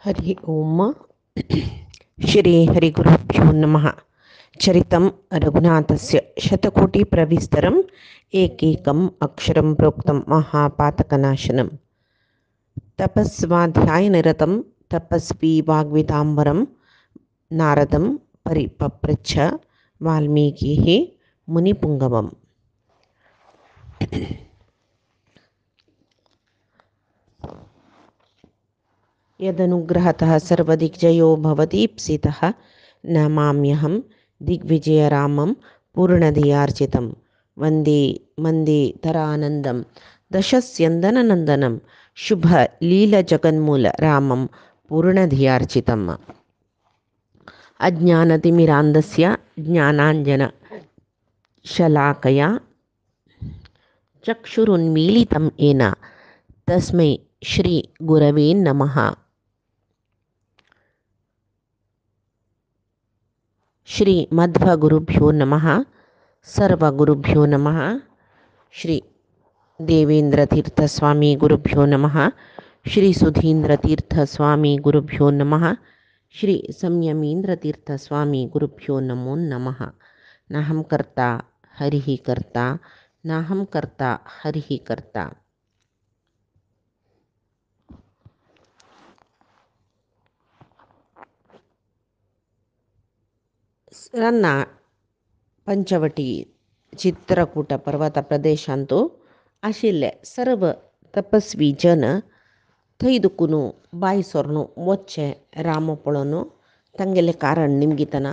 हरि ओम श्री हरिगुरुभ्यो नमः। चरितं रघुनाथस्य शतकोटिप्रविस्तरम् एकैकम् अक्षरं प्रोक्तं महापातकनाशनं। तपस्वाध्यायनिरतं तपस्वी वाग्विदाम्बरं नारदं परिपप्रच्छ वाल्मीकिः मुनिपुङ्गवम्। यदनुग्रहतः सर्वदिग्जयो भवतीप्सितः नमाम्यहं दिग्विजयरामं पूर्णधियार्चितं वन्दे मन्देतरानन्दं दशस्यन्दननन्दनं शुभलीलजगन्मूलरामं पूर्णधियार्चितम्। अज्ञानतिमिरान्धस्य ज्ञानाञ्जनशलाकया चक्षुरुन्मीलितं येन तस्मै श्रीगुरवे नमः। श्रीमध्वगुरुभ्यो नमः। सर्वगुरुभ्यो नमः। श्री देवेन्द्रतीर्थस्वामी गुरुभ्यो नमः। श्री सुधीन्द्रतीर्थस्वामी गुरुभ्यो नमः। श्री संयमीन्द्रतीर्थस्वामी गुरुभ्यो नमो नमः। नाहं कर्ता हरिः कर्ता नाहं कर्ता हरिः कर्ता। रನ್ನ पंचवटी चित्रकूट पर्वत प्रदेशांतू आशिल्ले सर्व तपस्वी जन थैदुकुनु बायसोरनु वच्चे राम पळोनु तंगेले कारण निमगितना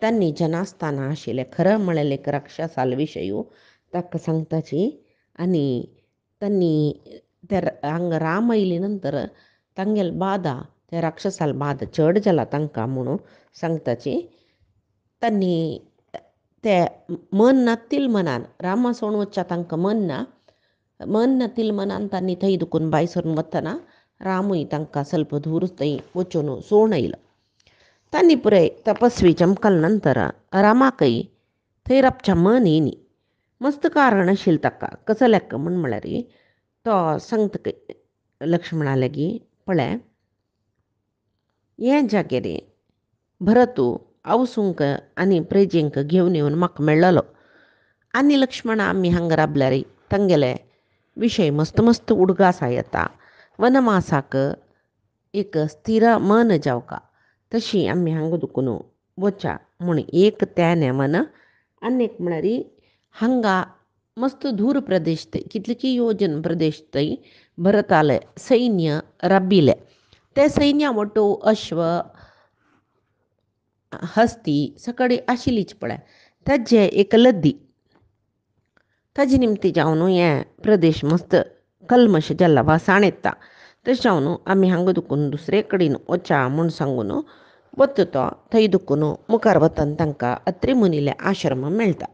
तन्नी जनास्थान आशिल्ले खरं म्हळेले राक्षसाल विषयू तक्क सांगताची आणि तन्नी ते हांगा राम आयली नंतर तंगेल बाध ते राक्षसाल बाध चड जाला तांकां म्हणून सांगताची तन्नी ते मन ना तिल मनान रामा सोण वच्चा तांकां मन ना तिल मनान तांणी थंय दुखून बाय सरून वतना रामूय तांकां ಸ್ವಲ್ಪ दूर थंय वचून सोण आयलो. तांणी पुराय तपस्वी चमकल नंतर रामाकय थंय रावच्या मन येयनी. मस्त कारण आशिल्लें ताका कसो लेक्क म्हळ्यार तो सांगता लक्ष्मणा लेगी पळय हे जाग्यार भरतू आवसूंक आनी प्रेजेंक घेवन येवन म्हाका मेळ्ळलो आनी लक्ष्मणा आमी हांगा राबल्यार तांगेले विशय मस्त मस्त उडगासा येता. वनवासाक एक स्थिर मन जावका तशी आमी हांगा दुखून वचा म्हूण एक त्या नेमान आनीक म्हळ्यार हांगा मस्त दूर प्रदेश थंय कितले की योजन प्रदेश थंय भरताले सैन्य राबिले. ते सैन्या वटो अश्व हस्ती सकडी आशिल्लीच पळय ताजे एक लद्दी ताजे निमती जावन हे प्रदेश मस्त कल्मश जाल्ला वासाण येता. तशें जावन आमी हांगा दुखून दुसरे कडेन वचा म्हूण सांगून वता तो थंय दुखून मुखार वतना तांकां अत्री मुनिले आश्रम मेळटा.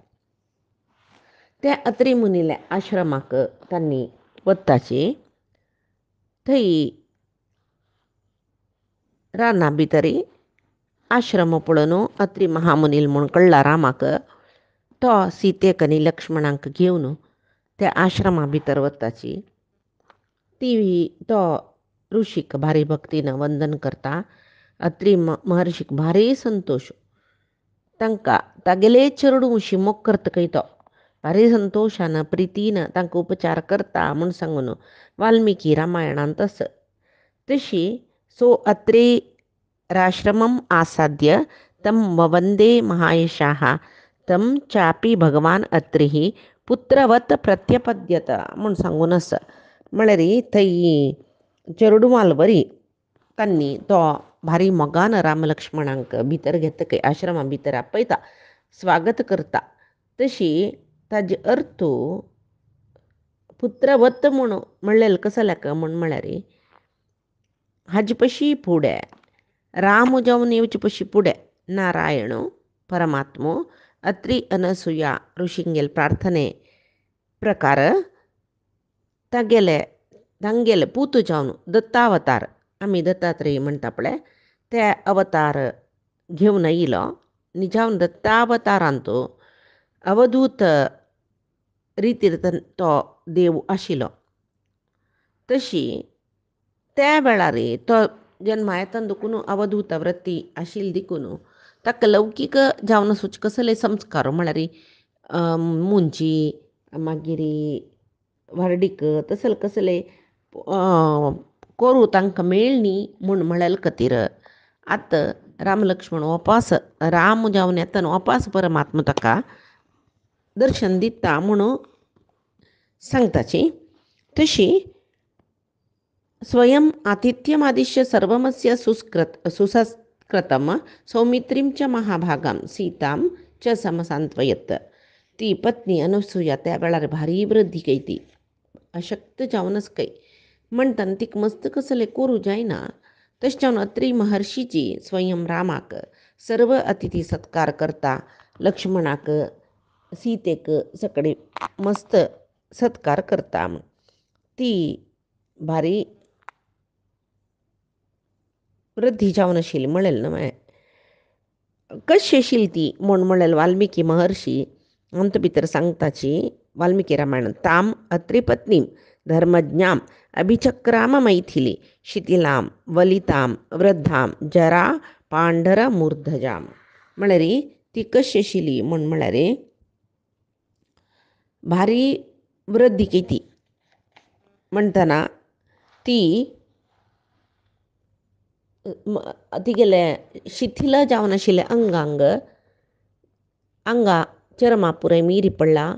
त्या अत्री मुनिले आश्रमाक तांणी वताची थंय राना भितर आश्रम पळोवन अत्री महामुनील म्हूण कळ्ळा रामाक. तो सीतेक आनी लक्ष्मणाक घेवन त्या आश्रमा भितर वताची. ती तो ऋषीक भारी भक्तीन वंदन करता. अत्री महर्षीक भारी संतोश तांकां तागेले चरडू अशी मोग करता खंय तो भारी संतोशान प्रितीन तांकां उपचार करता म्हूण सांगून वाल्मिकी रामायणांत आसा. तशी सो अत्रे राश्रमम आसाद्य तम ववंदे महायशाः तम चापी भगवान अत्रिः पुत्रवत प्रत्यपद्यत म्हूण सांगून आसा. म्हळ्यार थंय चेडूवाल बरी तांणी तो भारी मोगान राम लक्ष्मणांक भितर घेतकय आश्रमा भितर आपयता स्वागत करता. तशी ताजे अर्थ पुत्रवत म्हूण म्हणलेलो कसो लेक म्हूण म्हळ्यार हाजे पशी फुडें राम जावन येवचे पशी फुडें नारायण परमात्मो अत्री अनसुया ऋषिंगेल प्रार्थने प्रकार तांगेले पूत जावन दत्तावतार आमी दत्तात्रेय म्हणटा पळय ते अवतार घेवन येयलो आनी जावन दत्तावतारांत अवधूत रितीर तो देव आशिल्लो. तशी त्या वेळार तो जन्माय तंदुकुनु अवधूत वृत्ती आशिल दिकुनु ताका लौकिक जावन सुच कसले संस्कार म्हळ्यार मुंची मागीर वार्डीक तसले कसले कोरू तांकां मेळ्ळी म्हूण म्हळ्याल खातीर आतां राम लक्ष्मण वपास राम जावन येता वपास परमात्मा ताका दर्शन दिता म्हणून सांगताची तशी स्वयं आतिथ्यमादिश्य सर्वमस्य सुसत्कृतं सौमित्रीं च महाभागां सीतां च समसांत्वयत. ती पत्नी अनसूया त्या वेळार भारी वृद्धी कैती अशक्त जावनच कै म्हणटान तीक मस्त कसले करू जायना तशें जावन अत्री महर्शीची स्वयं रामाक सर्व अतिथी सत्कार करता लक्ष्मणाक सीतेक सगळे मस्त सत्कार करता. ती भारी वृद्धी जावन आशिल्ली म्हणलें न्हय कशी आशिल्ली ती म्हूण म्हणलें वाल्मिकी महर्शी अंत भितर सांगताची वाल्मिकी रामायण ताम अत्री पत्नीम धर्मज्ञाम अभिचक्राम मैथिली शिथिलाम वलिताम वृद्धाम जरा पांढर मूर्धजाम. म्हळ्यार ती कशी आशिल्ली म्हूण म्हळ्यार भारी वृद्धी केली म्हणटना ती तिगेले शिथिल जावन आशिल्ले अंगा चरमा पुराय मीरी पडला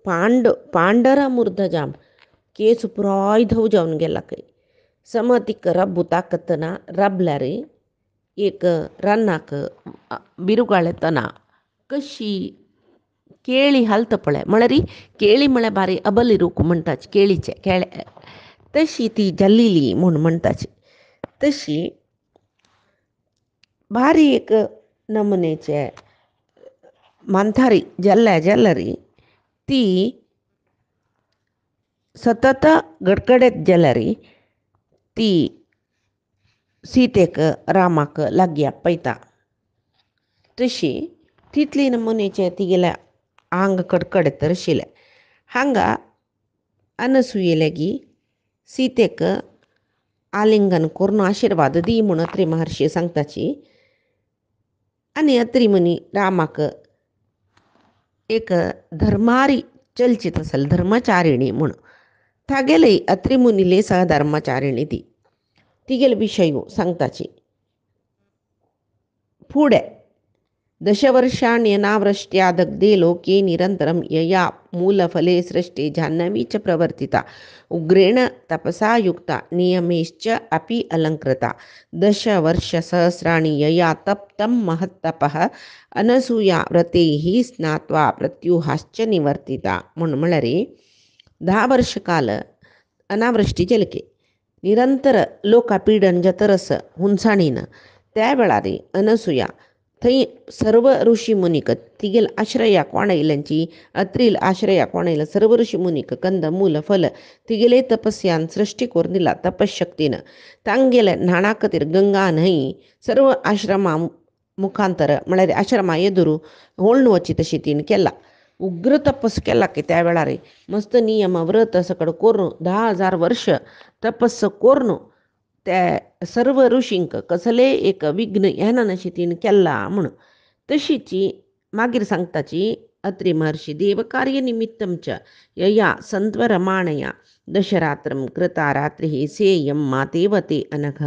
पांढर मूर्धजाम केस पुराय धव जावन गेला खंय समतीक रब्बू ताकतना रबल्यार एक रानाक बिरुगाळ येतना कशी केळी हालता पळय म्हळ्यार केळी म्हळ्यार भारी अबली रूख म्हणटाची केळीचे केळे तशी ती जल्लिली म्हूण म्हणटाची तशी भारी एक नमुनेचे मांथारी जल्ल्यारी ती सतत गडगडत जाल्यारी ती सीतेक रामाक लाग्या पळयता तशी तितली नमुनेचे तिगेले आंग कडकडत आशिल्लें. हांगा अनसुये लेगी सीतेक आलिंगन करून आशिर्वाद दी म्हूण अत्री महर्शी सांगताची आनी अत्री मुनी रामाक एक धर्मारी चलचित आसली धर्मचारिणी म्हूण तागेले अत्री मुनीले सह धर्मचारिणी ती तिगेले विशय सांगताची फुडें दशवर्षाण्यनावृष्ट्या दग्धे लोके निरंतरं यया मूलफले सृष्टे जाह्नवी च प्रवर्तिता उग्रेण तपसा युक्ता नियमेश्च अपि अलङ्कृता 10 वर्षसहस्राणि यया तप्तं महत्तपः अनसूया व्रतैः स्नात्वा प्रत्युहाश्च निवर्तिता. म्हळ्यार 10 वर्ष काल अनावृष्टी जलके निरंतर लोकापीडन जतरस हुंसाणीन त्या वेळार अनसूया थंय सर्व ऋषी मुनीक तिगेल आश्रया कोणयल्यांची अत्रील आश्रया कोणयला सर्व ऋषी मुनीक कंद मूल फल तिगेले तपस्यान सृष्टी करून दिला तपशक्तीन तांगेले न्हाणा खातीर गंगा न्हंय सर्व आश्रमा मुखांतर म्हळ्यार आश्रमा एदुरू होळून वची तशी तिणें केला. उग्र तपस केला की त्या वेळार मस्त नियम व्रत सकड करून 10,000 वर्ष तपस्स करून त्या सर्व ऋषींक कसले एक विघ्न येना अशी तिणें केला म्हणून तशीची मागीर सांगताची अत्री महर्षी देवकार्य निमित्तं च यया संत्वरमाणया दशरात्रं कृता रात्रिः सेयं मातेवते अनघ.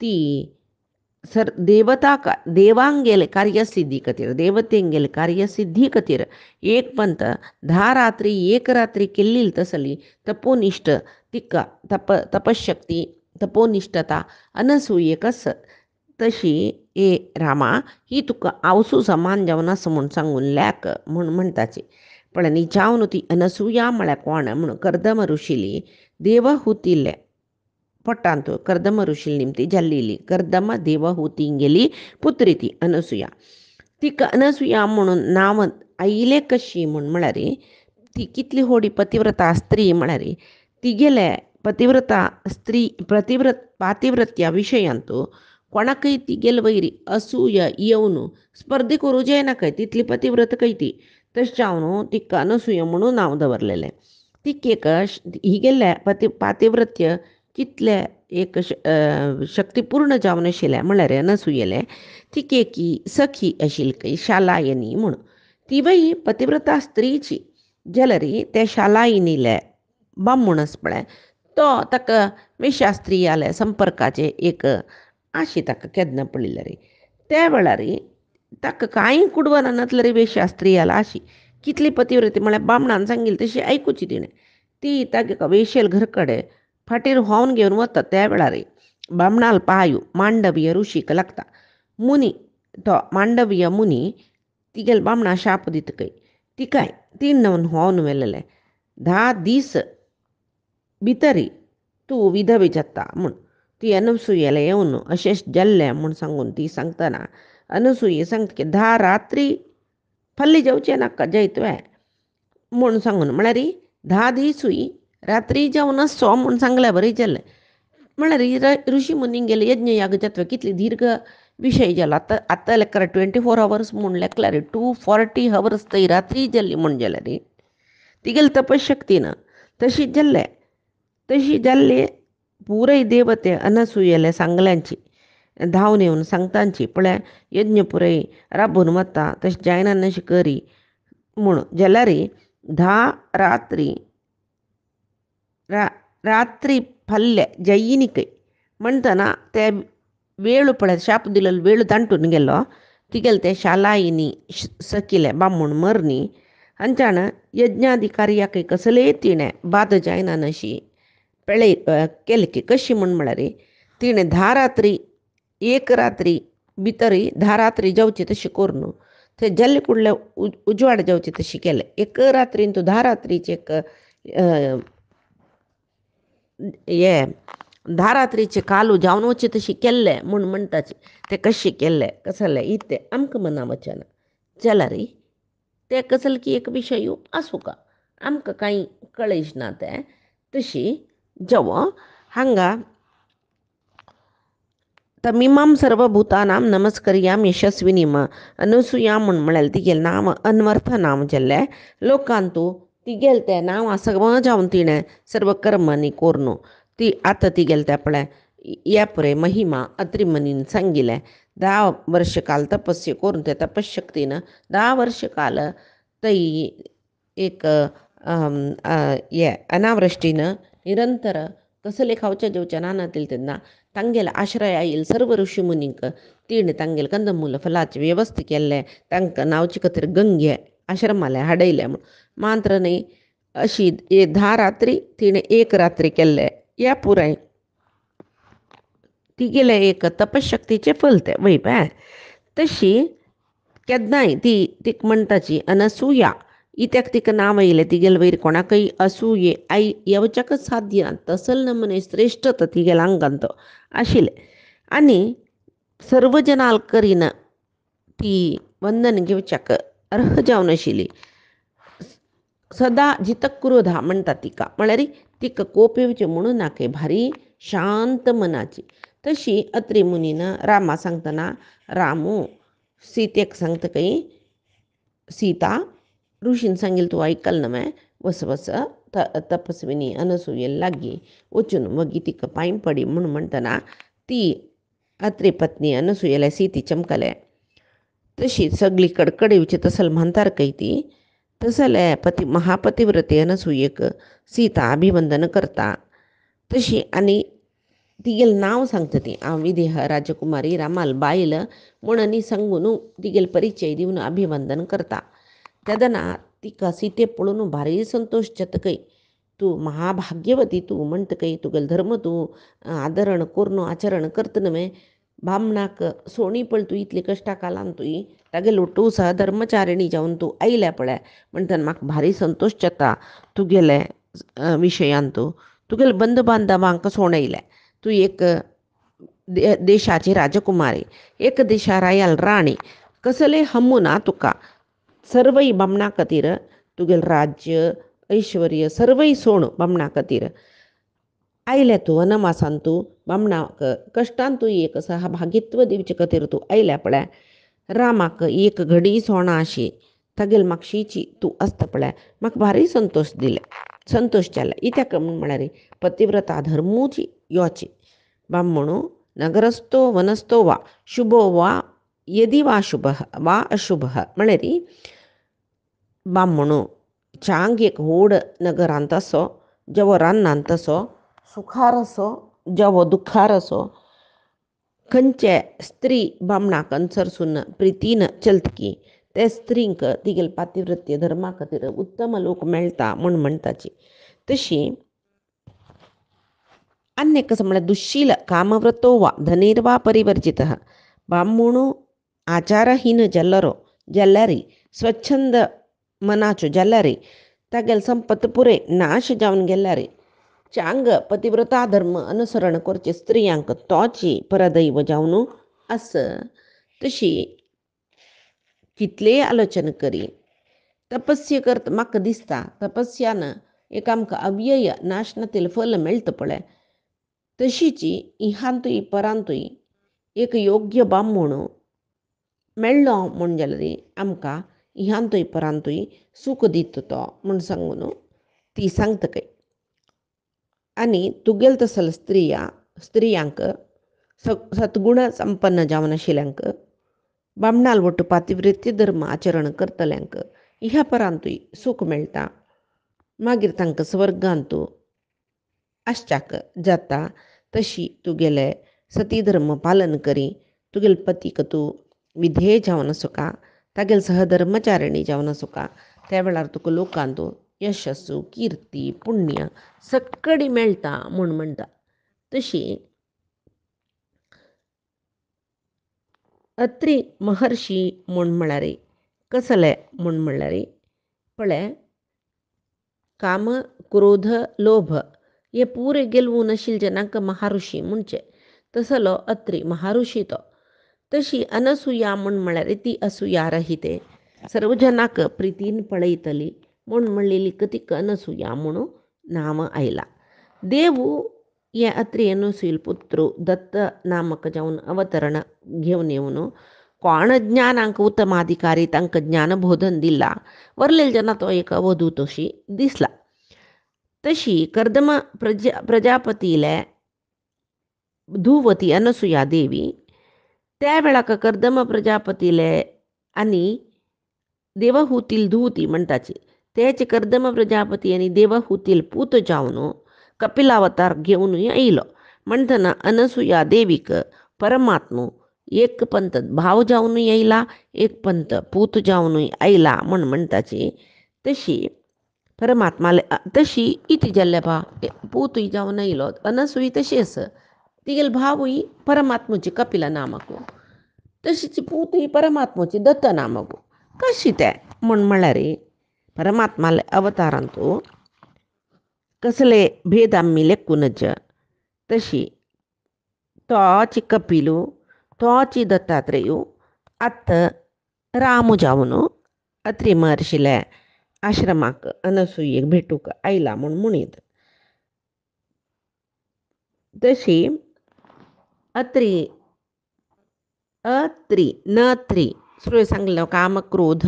ती देवांगेले कार्यसिद्धी खातीर देवतेंगेले कार्यसिद्धी खातीर एक पंत 10 रात्री एक रात्री केल्ली तसली तपोनिश्ठ तिका तपशक्ती तपोनिश्ठता अनसूयेक आस तशी ए रामा ही तुका आवसू समान जावन आसा म्हूण सांगून लॅक म्हूण म्हणटाची. पण जावन ती अनसूया म्हळ्यार कोण म्हूण कर्दम ऋषीली देवहुतीले पोट्टांत कर्दम ऋषील निमती जाल्लेली कर्दम देवहुतींगेली पुत्री ती अनसूया. तिका अनसूया म्हणून नांव आयिल्लें कशी म्हळ्यार ती कितली व्हडी पतिव्रता स्त्री म्हळ्यार तिगेले पतिव्रता स्त्री पातिव्रत्या विशयांत कोणाकय तिगेल वैरी असूय येवन स्पर्धे करूं जायना खंय तितली पतिव्रत खंय ती तशें जावन तिका अनसूया म्हणून नांव दवरलेलें. तिकेक ही गेल्ल्या पातिव्रत्य कितले एक शक्तिपूर्ण जावन आशिल्लें म्हळ्यार अनसुयेलें तिके की सखी आशिल्ली खंय शालायनी म्हूण ती बाई पतिव्रता स्त्रीची जाल्यार ते शालायनीले बामूण आसा पळय तो ताका वेशास्त्रीयाले संपर्काचे एक आशी ताका केन्ना पडिल्ले रे त्या वेळार ताका कांय कुडवना नातले रे वेशास्त्रीयाला आशी कितली पतिव्रती म्हळ्यार बामणान सांगिल्ली तशी आयकुची तिणें ती ताका वेशेल घर कडेन फाटीर व्हांवन घेवन वता त्या वेळार बामणाल पायू मांडवीय ऋषीक लागता मुनी तो मांडवीय मुनी तिगेल बामणा शाप दितकय तिकाय तीन नवन व्हांवन व्हेलेले 10 दीस भितरी तूं विधवे जाता म्हूण ती अनसुयेला येवन अशेंच जाल्लें म्हूण सांगून ती सांगतना अनसुये सांगता की 10 रात्री फल्ली जावचें नाका जैतवे म्हूण सांगून म्हळ्यार 10 दिसूय रात्री जावन आसचो म्हूण सांगल्यार बरें जालें म्हळ्यार ऋषी मुनींक गेले यज्ञ याग जातवे कितले दीर्घ विशय जालो आतां लेकर 24 hours म्हूण लेखल्यार 240 hours थंय रात्री जाल्ली म्हूण जाल्यार तिगेल तपशक्तीन तशी जाल्ली पुरय देवते अनसुयेले सांगल्यांची धांवन येवन सांगतांची पळय यज्ञ पुरय राबून वता तशें जायना नशें करी म्हूण जाल्यार 10 रात्री रात्री फल्ले जयिनिकय म्हणटना ते वेळ पळय शाप दिलेलो वेळ दांटून गेलो तिगेले ते शालायनी सकिले बामूण मरनी हांच्यान यज्ञाधिकार्याक कसलेय तिणें बाद जायना नशी पेळय केले की कशी म्हूण म्हळ्यार तिणें 10 रात्री एक रात्री भितरी 10 रात्री जावची तशी करून थंय जाल्ले कुडले उजवाड जावची तशी केले एक रात्रीन तूं 10 रात्रीचे एक हे 10 रात्रीचे कालू जावन वचे तशी केल्ले म्हूण म्हणटाचे ते कशें केल्ले कसले इते आमकां मना वचना जाल्यार ते कसले की एक विशय आसूं का आमकां कांय कळयच ना ते तशी जेवो हांगा तमिमाम सर्वभूतानां नमस्कर्याम यशस्विनीम अनसुया म्हूण म्हळ्यार तिगेलें नांव अन्वर्थ नांव जाल्लें लोकांतू तिगेल तें नांव सगळं जावन तिणें सर्व कर्मांनी कोरून ती आतां तिगेल तें पळय ह्या पुरे महिमा अत्री मनीन सांगिल्लें 10 वर्ष काल तपस्या करून ते तपशक्तीन 10 वर्ष काल थंय एक हे अनावृश्टीन निरंतर कसले खावचे जेवचे नानातील तेन्ना तांगेले आश्रय येईल सर्व ऋषी मुनींक तिणें तांगेले कंदमूल फलाचे वेवस्था केल्ले तांकां नांवचे खातीर गंगे आश्रमाले हाडयले म्हूण मात्र न्ही अशी 10 रात्री तिणें एक रात्री केल्ले ह्या पुराय तिगेले एक तपशक्तीचे फल ते वय पळय तशी केन्नाय तीक म्हणटाची अनसुया इत्याक तिका नांव येयलें तिगेले वयर कोणाकय असूये आई येवच्याकच साध्य ना तसल नमूने श्रेश्ठता तिगेल्या आंगान तो आशिल्लें आनी सर्व जनाल करीन ती वंदन घेवच्याक अर्ह जावन आशिल्ली सदा जितक क्रोधा म्हणटा तिका म्हळ्यार तिका कोप येवचें म्हणून नाके भारी शांत मनाची तशी अत्री मुनीन रामा सांगतना रामू सीतेक सांगतकय सीता ऋषीन सांगिल्लें तूं आयकल न्हय वस तपस्विनी अनसुयेला लागीं वचून वगी तिका पांय पडी म्हूण म्हणटना ती अत्री पत्नी अनसुयेला सीती चमकले तशी सगळी कडकड येवची तसल म्हणतार खंय ती तसले महापतिव्रते अनसुयेक सीता अभिवंदन करता तशी आनी तिगेलें नांव सांगता ती हांव विदेह राजकुमारी रामाल बायल म्हणून सांगून तिगेले परिचय दिवन अभिवंदन करता तेदना तिका सीते पळोवन भारी संतोश जातकय तूं महाभाग्यवती तूं म्हणटकय तुगेलो धर्म तूं आदरण करून आचरण करता न्हय बामणाक सोणी पळय तूं इतली कश्टा कालान तुवें तागेलो तूं सहधर्मचारिणी जावन तूं आयल्या पळय म्हणटना म्हाका भारी संतोश जाता तुगेले विशयान तुगेले बंद बांधवांक सोणयलें तूं एक देशाची राजकुमारी एक देशा रायाल राणी कसले हम्मू ना तुका सर्वय बामणा खातीर तुगेलें राज्य ऐश्वर्य सर्वय सोण बामणा खातीर आयल्या तूं वनवासान तूं बामणाक कश्टान तूं एक सहभागित्व दिवचे खातीर तूं आयल्या पळय रामाक एक घडी सोणां अशी तागेल मागशीची तूं आसता पळय म्हाका भारी संतोश जालें इत्याक म्हळ्यार पतिव्रता धर्मूची योचे बामणू नगरस्थो वनस्थो वा शुभो वा यदि वा शुभ वा अशुभ म्हळ्यार बामणू चांग एक व्हड नगरांत असो जेवो रानांत असो सुखार असो जेवो दुखार असो खंयचे स्त्री बामणाक अनुसरसून प्रितीन चलतकी ते स्त्रींक तिगेल पातिव्रत्य धर्मा खातीर उत्तम लोक मेळटा म्हूण म्हणटाची. तशी अन्य कसं म्हळ्यार दुश्शील कामव्रतो वा धनीर्वा परिवर्जित बामणू आचारहीन जाल्यारी स्वच्छंद मनाच्यो जाल्यारी तागेल संपत पुरे नाश जावन गेल्यारी चांग पतिव्रता धर्म अनुसरण करचे स्त्रियांक तोची परदैव जावन आस. तशी कितलेय आलोचना करी तपस्या करता म्हाका दिसता तपस्यान एक आमकां अव्यय नाशनातील फल मेळटा पळय तशीची इहांतूय परांतूय एक योग्य बामण मेळ्ळो म्हण जाल्यार आमकां इहांतूय परांतूय सूख दिता तो म्हूण सांगून ती सांगता काय. आनी तुगेल तसल स्त्रियांक सद्गुण संपन्न जावन आशिल्ल्यांक बामणाल वटू पातिव्रत्य धर्म आचरण करतल्यांक ह्या परांतूय सूख मेळटा. मागीर तांकां स्वर्गांत आसच्याक जाता. तशी तुगेले सती धर्म पालन करी तुगेल पतीक तूं विधेय जावन आसुका तागेल सहधर्मचारिणी जावन आसुका त्या वेळार तुका लोकांत यशस्सू किर्ती पुण्य सक्कडी मेळटा म्हूण म्हणटा. तशी अत्री महर्शी म्हूण म्हळ्यार कसले म्हूण म्हळ्यार पळय काम क्रोध लोभ हे पुरे गेलवून आशिल्ले जनांक महाऋषी म्हणचे तसलो अत्री महाऋषी तो. तशी अनसुया म्हूण म्हळ्यार ती असूया रहिते सर्व जनाक प्रितीन पळयतली म्हूण म्हणलेली कतीक अनसुया म्हणून नांव आयला. देवू हे अत्री अनसुयल पुत्र दत्त नामक जावन अवतरण घेवन येवन कोण ज्ञानांक उत्तमाधिकारी तांकां ज्ञानबोधन दिला वरलेले जना तो एक अवधूत अशी दिसला. तशी कर्दम प्रजापतीले धुवती अनसुया देवी त्या वेळाक कर्दम प्रजापतीले आनी देवहूतील धुवती म्हणटाची तेच कर्दम प्रजापती आनी देवहूतील पूत जावन कपिलावतार घेवन येयलो म्हणटना अनसुया देवीक परमात्मो एक पंत भाव जावन येयला एक पंत पूत जावन आयला म्हूण म्हणटाची. तशी परमात्माले तशी इति जाल्ले बा पूतूय जावन येयलो अनसूय तशीच तिगेल भावूय परमात्मूची कपिला नामक तशीच पूतूय परमात्मूची दत्त नामक कशी ते म्हूण म्हळ्यार परमात्माले अवतारांत कसले भेद आमी लेखूनच तशी तोची कपिलू तोची दत्तात्रेयू आत रामू जावन अत्री महर्शिले आश्रमाक अनसुयेक भेटूक आयला म्हूण म्हणीत. तशी अत्री नत्री सुरय सांगलो काम क्रोध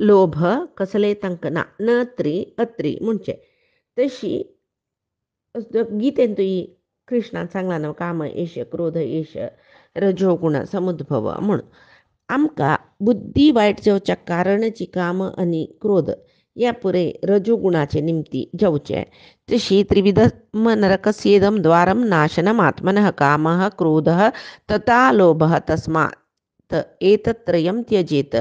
लोभ कसले तांकां ना नत्री अत्री म्हणचे. तशी गीतेंतूय कृष्णान सांगला न्हू काम एश क्रोध एश रजोगुण समुद्भव म्हूण आमकां बुद्धी वायट जावच्या कारणाची काम आनी क्रोध ह्या पुरे रजोगुणाचे निमती जावचे. तशी त्रिविधम नरकस्येदम द्वारम नाशनम आत्मनः कामः क्रोधः तथा लोभः तस्मात् एतत्रयम त्यजेत.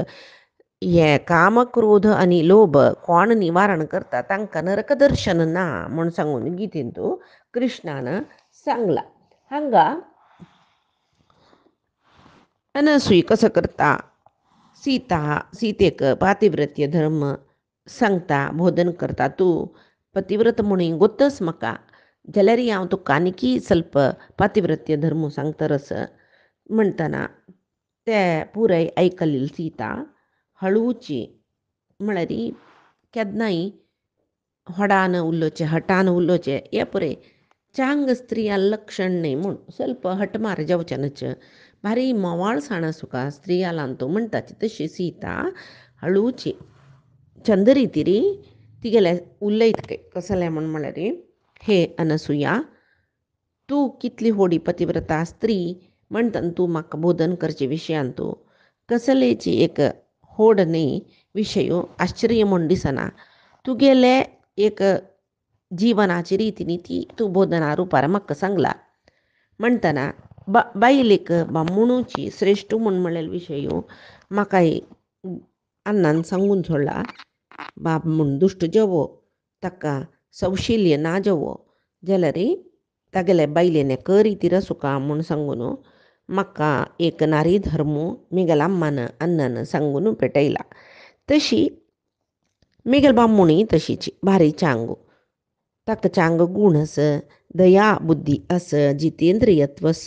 हे काम क्रोध आनी लोभ कोण निवारण करता तांकां नरक दर्शन ना म्हूण सांगून गीतेंतू कृष्णान सांगला. हांगा अनसूय कसो करता सीतेक पातिव्रत्य धर्म सांगता बोधन करता. तूं पतिव्रत म्हणून गोत्तस म्हाका जाल्यार हांव तुका आनीकी ಸ್ವಲ್ಪ पातिव्रत्य धर्म सांगतरस म्हणटना ते पुराय आयकल्ली सीता हळूची म्हळ्यार केन्नाय होडान उलोवचें हटान उलोवचें हे पुरे चांग स्त्रिया लक्षण न्ही म्हूण ಸ್ವಲ್ಪ हटमार जावचेनच भारी मोवाळसाण आसुका स्त्रिया लांतू म्हणटाची. तशी सीता हळूची चंद रितीरी तिगेले उलयत कसले म्हूण म्हळ्यार हे अनसुया तू कितली होडी पतिव्रता स्त्री म्हणटन तू म्हाका बोधन करचे विशयान तू कसलेची एक होड न्ही विशयो आश्चर्य म्हूण दिसना तुगेले एक जिवनाची रिती ती तू बोधना रुपार म्हाका सांगला म्हणटना बायलेक बामणूची श्रेश्ठ म्हूण म्हणलेले विशयो म्हाका अन्नान सांगून सोडला बाब म्हूण दुश्ट जेवो ताका सौशिल्य ना जेवो जाल्यार तागेले बायलेने करी ती रसुका म्हूण सांगून म्हाका एक नारी धर्म मिगेल अम्मान अन्नान सांगून पेटयला तशी मिगेल बामणी तशीच भारी चांगू ताका चांग गूण आस दया बुद्धी आस जितेंद्रियत्व आस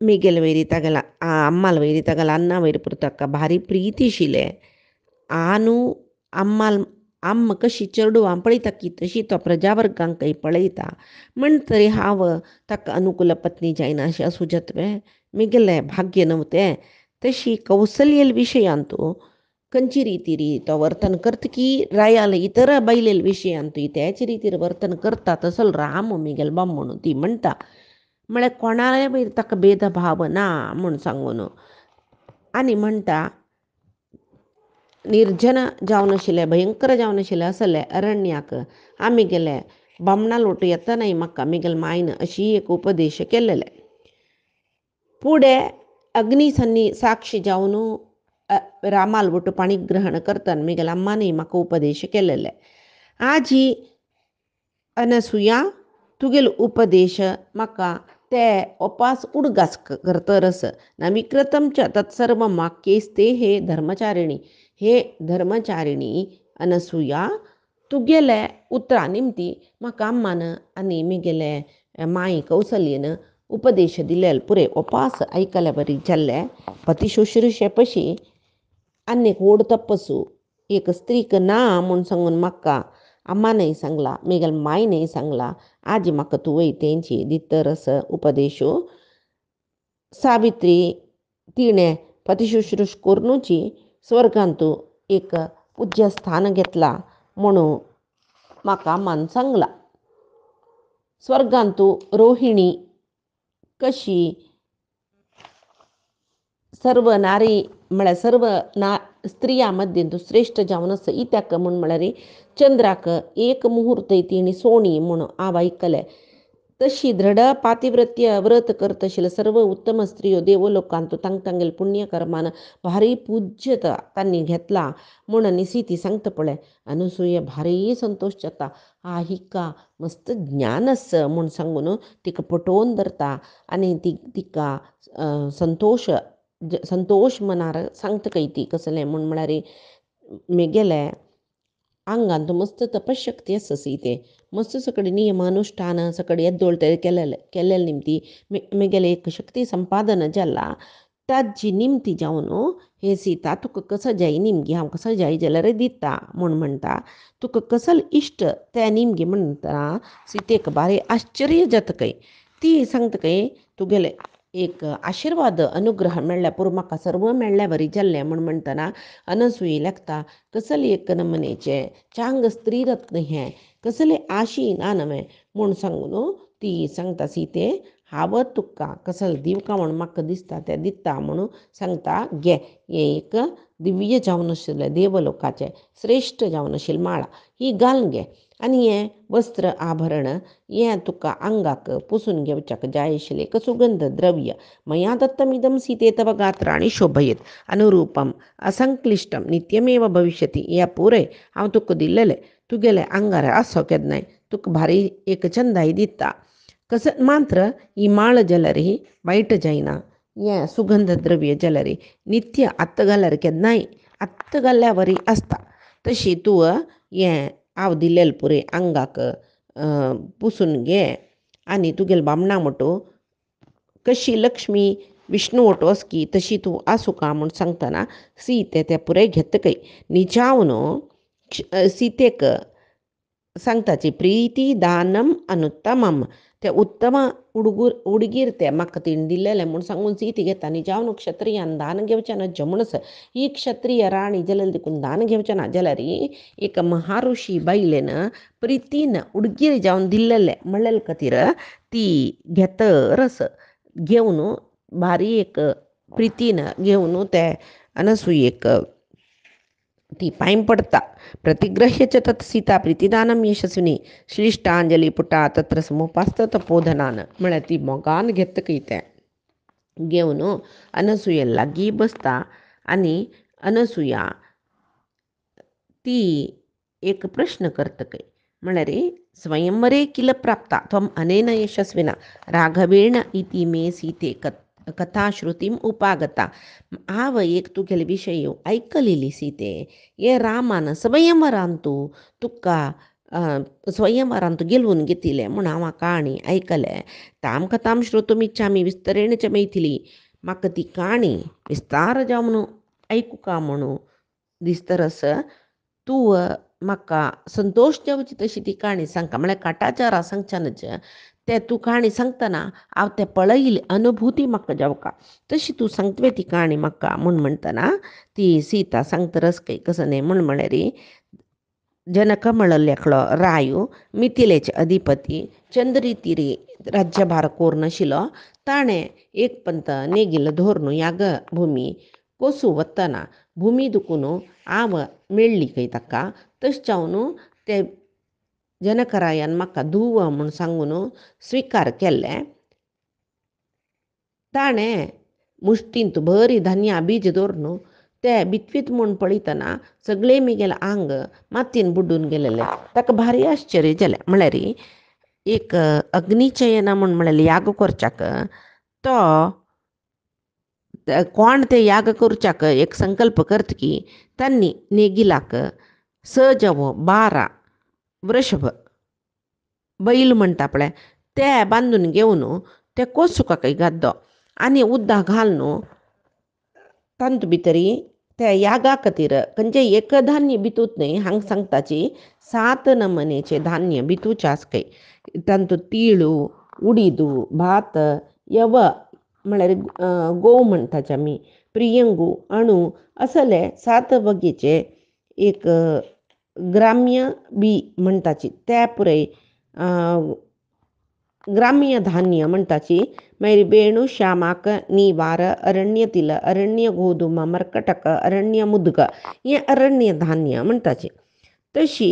मिगेल वयरी तागेला अम्माल वयरी तागेला अन्ना वयरी पुरो ताका भारी प्रीतीशिले आनू अम्माल अम्म कशी चेडूं पळयता की तशी तो प्रजावर्गांकय पळयता म्हण तरी हांव ताका अनुकूल पत्नी जायना अशें आसूं जतवे मिगेले भाग्य नव्हतें तशी कौसल्यल विशयांतू खंयची रिती तो वर्तन करता की रायाल इतर बायलेल विशयांतूय त्याच रितीर वर्तन करता तसो राम मिगेल बामणू ती म्हणटा म्हळ्यार कोणाय वयर ताका भेदभाव ना म्हूण सांगून आनी म्हणटा निर्जन जावन आशिल्लें भयंकर जावन आशिल्लें असले अरण्याक आमी गेले बामणा लोटू येतनाय म्हाका मिगेल मायन अशी एक उपदेश केल्लेले फुडें अग्निसन्नी साक्षी जावन रामाल वटू पाणी ग्रहण करतना मिगेल अम्मानय म्हाका उपदेश केल्लेले आजी अनसुया तुगेलो उपदेश म्हाका ते उपास उडगास करतरस ना विक्रतम च तत्सर्व वाक्येस्ते हे धर्मचारिणी अनसुया तुगेले उतरां निमती म्हाका अम्मान आनी मिगेले माय कौसल्यन उपदेश दिलेले पुरे उपास आयकले बरी जाल्ले पती शुश्रुशे पशी आनी ओड तपसू एक स्त्रीक ना म्हूण सांगून म्हाका अम्मानय सांगला मिगेल मायनय सांगला आज म्हाका तुवें तेंची दितरस उपदेशू सावित्री तिणें पतिशुश्रूश करूनची स्वर्गांतू एक पूज्य स्थान घेतला म्हणून म्हाका अम्मान सांगला स्वर्गांतू रोहिणी कशी सर्व नारी म्हळ्यार सर्व स्त्रिया मध्यें तूं श्रेश्ठ जावन आसा इत्याक म्हूण म्हळ्यार चंद्राक एक मुहूर्त तिणी सोणी म्हणून हांव आयकलें तशी दृढ पातिव्रत्य व्रत करत आशिल्ले सर्व उत्तम स्त्रियो देवलोकांतू तांगेल पुण्यकर्मान भारी पूज्यता तांणी घेतला म्हणून निसिती सांगता पळय अनुसूय भारी संतोश जाता हिका मस्त ज्ञान आस म्हूण सांगून तिका पटोवन धरता आनी तिका संतोष मनार सांगता काय ती कसलें म्हूण म्हळ्यार मेगेले आंगांत मस्त तपशक्ती आसा सीते मस्त सकडी नियमानुष्ठान सकडी येद्दोळटे केलेले निमती मेगेले एक शक्ती संपादन जाला ताजी निमती जावन हे सीता तुका कसो जाय निमगी हांव कसो जाय जाल्यार दिता म्हूण म्हणटा तुका कसलो इश्ट ते निमगी म्हणटा सीतेक बारी आश्चर्य जाता काय ती सांगता काय तुगेले एक आशिर्वाद अनुग्रह मेळ्ळ्या पुरो म्हाका सर्व मेळ्ळें बरी जाल्लें म्हूण म्हणटना अनसुयी लेखता कसले एक नमनेचे चांग स्त्री रत्न हें कसले आशी ना नवे म्हूण सांगून ती सांगता सीते हांव तुका कसले दिवका म्हूण म्हाका दिसता तें दिता म्हणून सांगता घे हें एक दिव्य जावन आशिल्लें देवलोकाचें श्रेश्ठ जावन आशिल्ली माळा ही घालून घे आनी हें वस्त्र आभरण हें तुका आंगाक पुसून घेवच्याक जाय आशिल्लें एक सुगंध द्रव्य मया दत्तमिदं सीते तव गात्राणि शोभयेत अनुरूपम असंक्लिष्टम नित्यमेव भविष्यति हें पुरय हांव तुका दिल्लेलें तुगेले आंगार आसो केन्नाय तुका भारी एक चंदाय दिता मात्र ही माळ जाल्यार ही वायट जायना हें सुगंध द्रव्य जाल्यार नित्य आत्त घाल्यार केन्नाय आत्त घाल्ल्या वरी आसता तशी तूं हें हांव दिल्लेलें पुरे आंगाक पुसून घे आनी तुगेले बामणा म्हणटू कशी लक्ष्मी विष्णू वटोस की तशी तूं आसूं का म्हूण सांगतना सीते तें पुरे घेतकय निचावन सीतेक सांगताची प्रीती दानम अनुत्तमम ते उत्तम ಹುಡುಗೀರ್ ते मक्क ತಿಂಡಿಲ್ಲೆಲೆ म्हूण सांगून सीती घेता आनी जावन क्षत्रियान दान घेवचें ना जमणस ही क्षत्रिय राणी जल्ल देखून दान घेवचें ना जाल्यार एक महाऋषी बायलेन प्रितीन ಹುಡುಗೀರ್ जावन दिल्लेले म्हणलेले खातीर ती घेतरस घेवन भारी एक प्रितीन घेवन ते अनसुयेक ती पांय पडता प्रतिग्रह्य च तत् सीता प्रीतिदानम यशस्विनी श्लिष्टांजली पुटा तत्र समुपास्तत पोधनान म्हळ्यार ती मोगान घेतकय तें घेवन अनसुये लागीं बसता आनी अनसुया ती एक प्रश्न करतकय म्हळ्यार स्वयंवरे किल प्राप्ता त्वम अनेन यशस्विना राघवेण इति मे सीते कथाश्रुतीम उपागता हांव एक तुगेले विशय आयकलेली सीते हे रामान स्वयंवरांतू तुका स्वयंवरांत गेलवून घेतिले म्हूण हांव काणी आयकले ताम कथाम श्रोतुम इच्छामी विस्तरेण च मैथिली म्हाका ती काणी विस्तार जावन आयकुका म्हणून दिसतरस तूं म्हाका संतोश जावची तशी ती काणी सांगता म्हळ्यार काटाचारा सांगच्यानच ते तूं काणी सांगतना हांव तें पळयली अनुभुती म्हाका जावका तशी तूं सांगतवे ती काणी म्हाका म्हूण म्हणटना ती सीता सांगतरस कसं न्ही म्हळ्यार जनक म्हणलेलो रायो मिथिलेचे अधिपती चंद्रितिरी राज्यभार कोरनाशिल्लो ताणें एक पंत नेगिल्लो धोरण याग भुमी कोसू वतना भुमी दुखून हांव मेळ्ळी खंय ताका तशें जावन ते जनकरायान म्हाका धुव म्हूण सांगून स्विकार केल्ले ताणें मुश्टींत बरी धान्या बीज दवरून ते बितवीत म्हूण पळयतना सगळे मिगेले आंग मातयेन बुड्डून गेलेले ताका भारी आश्चर्य जालें म्हळ्यार एक अग्निचयन म्हूण म्हळ्यार याग करच्याक तो कोण ते याग करच्याक एक संकल्प करतकी तांणी नेगिलाक 12 वृषभ बैल म्हणटा पळय ते बांदून घेवन ते कोसुकाकय घातलो आनी उद्दां घालून तांतू भितरी ते यागा खातीर खंयचे एक धान्य भितूच न्ही हांगा सांगताची 7 नमनेचे धान्य भितूचे आसकय तांतू तिळू उडीदू भात यव म्हळ्यार गोव म्हणटाचे आमी प्रियंगू अणू असले 7 बगेचे एक ग्राम्य बी म्हणटाची त्या पुरय ग्राम्य धान्य म्हणटाची मागीर बेणू श्यामाक निवार अरण्य तिल अरण्य गोधूम मर्कटक अरण्य मुदग हे अरण्य धान्य म्हणटाची तशी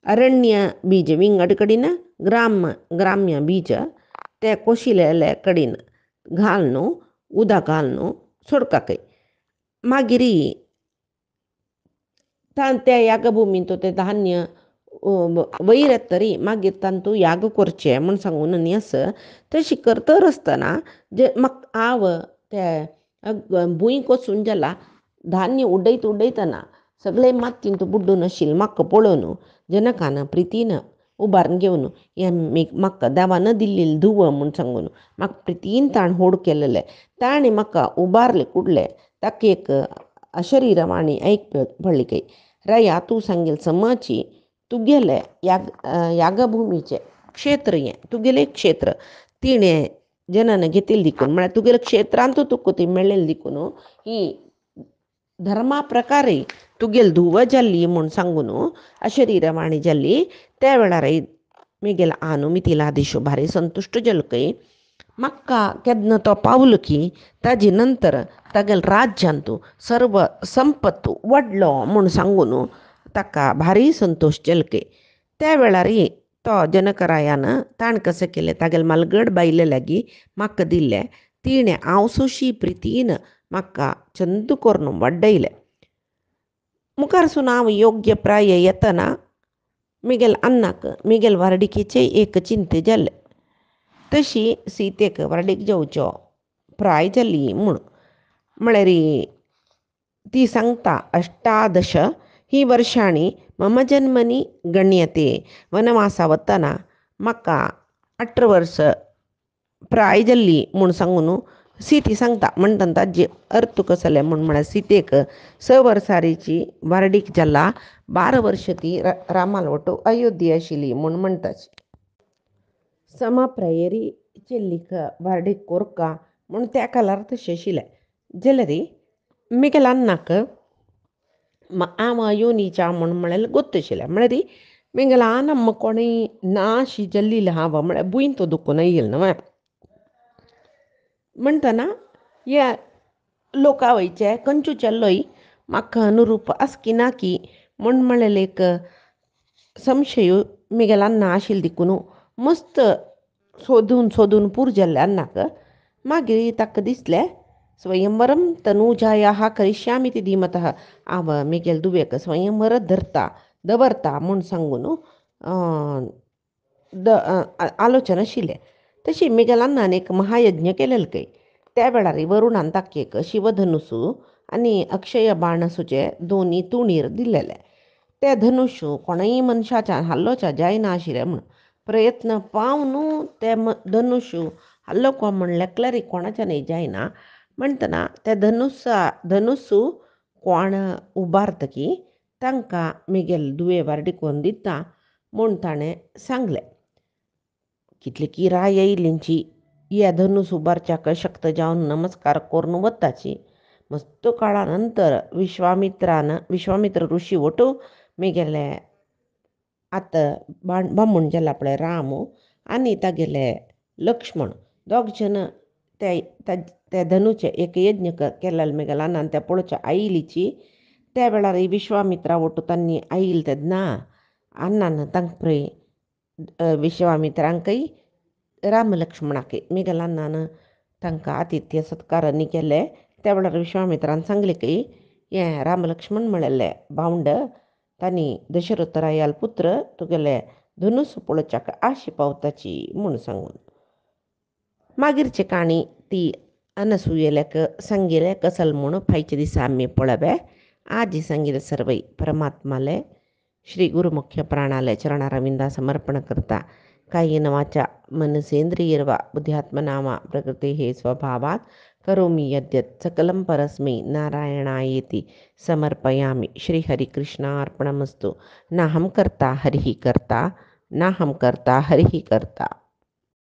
अरण्य बीज विंगड कडीन ग्राम्य बीज ते कोशिल्ले कडीन घालून उदक घालून सोडकाकय मागीर त्या यागभुमींत ते धान्य वयर येतरी मागीर तांतू याग करचें म्हूण सांगून न्ही तशी करतर आसतना म्हाका हांव ते भूंय कोसून जाला धान्य उडयतना सगळे मातयेंत बुड्डून आशिल्लें म्हाका पळोवन जनकान प्रितीन उबारून घेवन हें म्हाका देवान दिल्लें धुव म्हूण सांगून म्हाका प्रितीन ताण होड केलेले ताणें म्हाका उबारले कुडले ताका एक अशरीरवाणी आयकूंक पडली राया तूं सांगेल समाची तुगेले यागभुमीचे क्षेत्र हें तुगेलें क्षेत्र तिणें जनन घेतिल्लें देखून म्हळ्यार तुगेल्या क्षेत्रांतू तुका ती मेळ्ळेली देखून ही धर्मा प्रकारे तुगेली धुव जाल्ली म्हूण सांगून अशरीरवाणी जाल्ली त्या वेळार मिगेल आनु मिथिलाधीश भारी संतुश्ट जालो म्हाका केन्ना तो पावलो की ताजे नंतर तागेल राज्यांतू सर्व संपत्त वाडलो म्हूण सांगून ताका भारी संतोश जालो त्या वेळार तो जनकरायान ताण कशें केलें तागेले मालगड बायले लागीं म्हाका दिल्ले तिणें हांव सोशी प्रितीन म्हाका चंद करून वाडयलें मुखार सून हांव योग्य प्राय येतना मिगेल अन्नाक मिगेल वारडिकेचे एक चिंते जाले तशी सीतेक वारडीक जेवचो प्राय जाली म्हळ्यार ती सांगता 18 ही वर्षांनी मम जन्मनी गण्यते वनवासा वतना म्हाका 18 वर्स प्राय जाल्ली म्हूण सांगून सीती सांगता म्हणटा ताजे अर्थ कसो जालें म्हळ्यार सीतेक 6 वर्सांची वारडीक जाला 12 वर्स ती रामाल वटू अयोध्या आशिल्ली म्हूण म्हणटाची समप्रायरी ಚೆಲ್ಲಿಕ ಬಾರ್ಡಿ ಕೊರ್ಕ ಮುನ್ ತ್ಯಾಕಲಾರ್ಥ ಶಶಿಲೆ ಜಲರಿ ಮಿಗೆಲ್ ಅನ್ನಕ ಆಮ ಯೋನಿಚ ಮುನ್ ಮಳೆಲ್ ಗೊತ್ತಶಿಲೆ ಮಳರಿ ಮಿಂಗಲ ನಮ್ಮ ಕೊಣಿ ನಾಶಿ ಜಲ್ಲಿಲ ಹಾವ ಮಳೆ ಬುಯಿಂತು ದುಕ್ಕು ನೈಯಿಲ್ ನವ म्हणताना या लोकावयचे कंचूच्या लोई म्हाका अनुरूप आसकी ना की म्हण म्हळें एक संशय मिगेलांना आशिल देखून मस्त सोदून सोदून पूर जाल्ल्यानाक मागीर ताका दिसलें स्वयंवरम तनुजायाः करिष्यामि इति धीमतः हांव मिगेल दुवेक स्वयंवर दवरता म्हूण सांगून आलोचना आशिल्लें तशी मिगेलांनान एक महायज्ञ केलेलो खंय त्या वेळार वरुणान ताका एक शिवधनुसू आनी अक्षय बाणसूचे दोनी तुणीर दिलेले ते धनुश्य कोणाय मनशाच्या हल्लोच्या जायना आशिल्लें म्हूण प्रयत्न पावन ते धनुश्य हल्लो को म्हण लेकल्यार कोणाच्यानय जायना म्हणटना ते धनुस्सू कोण उबारतकी तांकां मिगेल दुवे वारडिकोवन दिता म्हूण ताणें सांगलें कितली की राय येयलींची या धनुस उबारच्याक शक्त जावन नमस्कार करून वताची मस्त काळा नंतर विश्वामित्र ऋषी वटू मिगेले आत बामूण जाला पळय राम आनी तागेले लक्ष्मण दोग जन ते धनुचे एक यज्ञ केलेले मिगेलान आनी ते पळोवच्या आयलीची त्या वेळार विश्वामित्रा वटू तांणी आईल ते ना अन्नान तांकां पळय विश्वामित्रांकय राम लक्ष्मणाकय मिगेलान तांकां आतिथ्य सत्कार न्ही केले त्या वेळार विश्वामित्रान सांगलें की हें राम लक्ष्मण म्हळेलें भावंड तांणी दशरथरायाल पुत्र तुगेले धनुस पळोवच्याक आशी पावताची म्हूण सांगून मागीरची काणी ती अनसुयेलेक सांगिले कसल म्हूण फायच्या दिसा आमी पळवे आजी सांगिले सर्वै परमात्माले श्री गुरुमुख्य प्राणालय चरणारविंदा समर्पण करता कायेन वाचा मनसेंद्रियर्वा बुद्ध्यात्मना वा प्रकृतेः स्वभावात् करोमि यद्यत् सकलं परस्मै नारायणायेति समर्पयामि श्रीहरिकृष्णार्पणमस्तु नाहं कर्ता हरिः कर्ता नाहं कर्ता हरिः कर्ता।